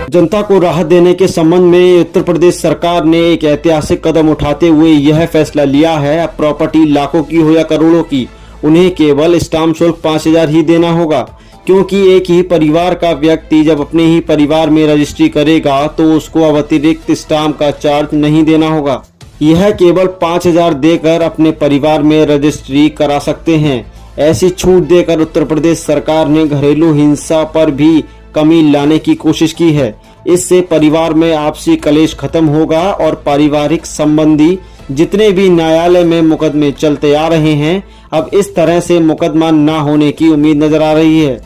जनता को राहत देने के संबंध में उत्तर प्रदेश सरकार ने एक ऐतिहासिक कदम उठाते हुए यह फैसला लिया है। अब प्रॉपर्टी लाखों की हो या करोड़ों की, उन्हें केवल स्टाम्प शुल्क 5,000 ही देना होगा, क्योंकि एक ही परिवार का व्यक्ति जब अपने ही परिवार में रजिस्ट्री करेगा तो उसको अब अतिरिक्त स्टाम्प का चार्ज नहीं देना होगा। यह केवल 5,000 देकर अपने परिवार में रजिस्ट्री करा सकते हैं। ऐसी छूट देकर उत्तर प्रदेश सरकार ने घरेलू हिंसा पर भी कमी लाने की कोशिश की है। इससे परिवार में आपसी कलेश खत्म होगा और पारिवारिक संबंधी जितने भी न्यायालय में मुकदमे चलते आ रहे हैं, अब इस तरह से मुकदमा न होने की उम्मीद नजर आ रही है।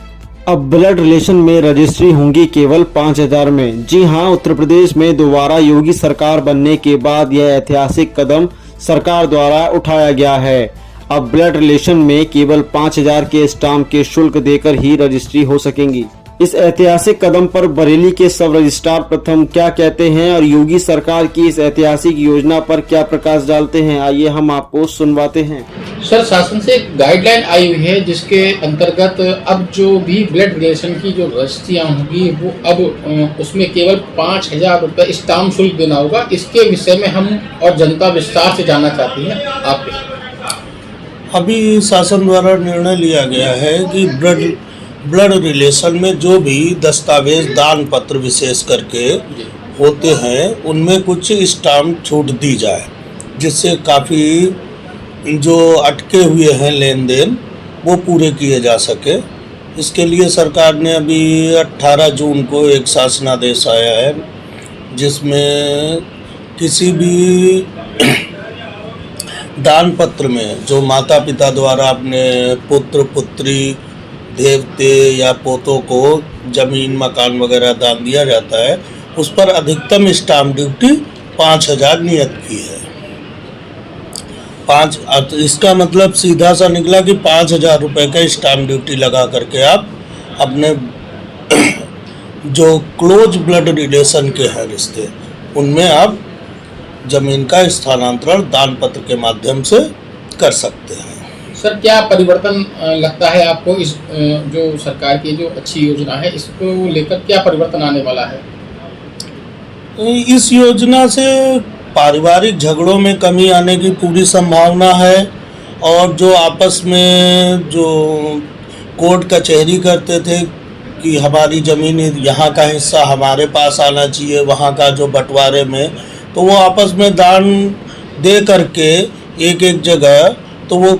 अब ब्लड रिलेशन में रजिस्ट्री होंगी केवल 5,000 में। जी हां, उत्तर प्रदेश में दोबारा योगी सरकार बनने के बाद यह ऐतिहासिक कदम सरकार द्वारा उठाया गया है। अब ब्लड रिलेशन में केवल 5,000 के स्टाम्प के शुल्क देकर ही रजिस्ट्री हो सकेंगी। इस ऐतिहासिक कदम पर बरेली के सब रजिस्ट्रार प्रथम क्या कहते हैं और योगी सरकार की इस ऐतिहासिक योजना पर क्या प्रकाश डालते हैं, आइए हम आपको सुनवाते हैं। सर, शासन से एक गाइडलाइन आई हुई है जिसके अंतर्गत अब जो भी ब्लड रिलेशन की जो रजिस्ट्रियाँ होंगी वो अब उसमें केवल 5,000 रुपये स्टाम्प शुल्क देना होगा। इसके विषय में हम और जनता विस्तार से जानना चाहती है आपके। अभी शासन द्वारा निर्णय लिया गया है कि ब्लड रिलेशन में जो भी दस्तावेज दान पत्र विशेष करके होते हैं उनमें कुछ स्टाम्प छूट दी जाए, जिससे काफ़ी जो अटके हुए हैं लेन देन वो पूरे किए जा सके। इसके लिए सरकार ने अभी 18 जून को एक शासनादेश आया है, जिसमें किसी भी दान पत्र में जो माता पिता द्वारा अपने पुत्र पुत्री देवते या पोतों को जमीन मकान वगैरह दान दिया जाता है, उस पर अधिकतम स्टाम्प ड्यूटी 5,000 नियत की है। इसका मतलब सीधा सा निकला कि 5,000 रुपये का स्टाम्प ड्यूटी लगा करके आप अपने जो क्लोज ब्लड रिलेशन के हैं रिश्ते, उनमें आप जमीन का स्थानांतरण दान पत्र के माध्यम से कर सकते हैं। सर, क्या परिवर्तन लगता है आपको इस जो सरकार की जो अच्छी योजना है इसको लेकर, क्या परिवर्तन आने वाला है? इस योजना से पारिवारिक झगड़ों में कमी आने की पूरी संभावना है, और जो आपस में जो कोर्ट कचहरी करते थे कि हमारी ज़मीन यहाँ का हिस्सा हमारे पास आना चाहिए, वहाँ का जो बंटवारे में, तो वो आपस में दान दे करके एक एक जगह, तो वो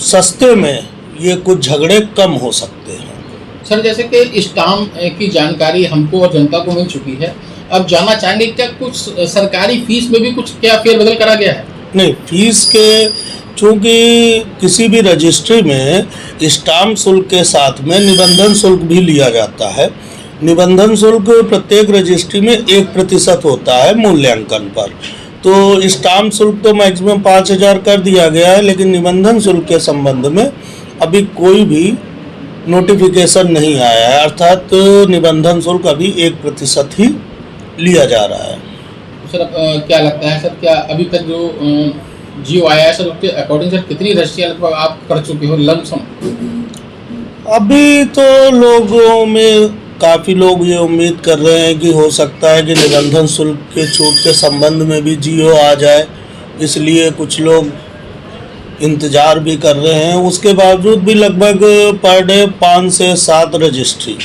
सस्ते में ये कुछ झगड़े कम हो सकते हैं। सर, जैसे कि स्टाम्प की जानकारी हमको और जनता को मिल चुकी है, अब जानना चाहेंगे क्या कुछ सरकारी फीस में भी कुछ क्या फेरबदल करा गया है? नहीं, फीस के चूँकि किसी भी रजिस्ट्री में स्टाम्प शुल्क के साथ में निबंधन शुल्क भी लिया जाता है। निबंधन शुल्क प्रत्येक रजिस्ट्री में 1% होता है मूल्यांकन पर। तो स्टाम्प शुल्क तो मैक्सिमम 5,000 कर दिया गया है, लेकिन निबंधन शुल्क के संबंध में अभी कोई भी नोटिफिकेशन नहीं आया है, अर्थात निबंधन शुल्क अभी 1% ही लिया जा रहा है। सर, क्या लगता है सर, क्या अभी तक जो जियो आया है सर, उसके अकॉर्डिंग सर कितनी रजिस्ट्रियाँ लगभग आप कर चुके हो लमसम? अभी तो लोगों में काफ़ी लोग ये उम्मीद कर रहे हैं कि हो सकता है कि निबंधन शुल्क के छूट के संबंध में भी जियो आ जाए, इसलिए कुछ लोग इंतज़ार भी कर रहे हैं। उसके बावजूद भी लगभग पर डे 5 से 7 रजिस्ट्री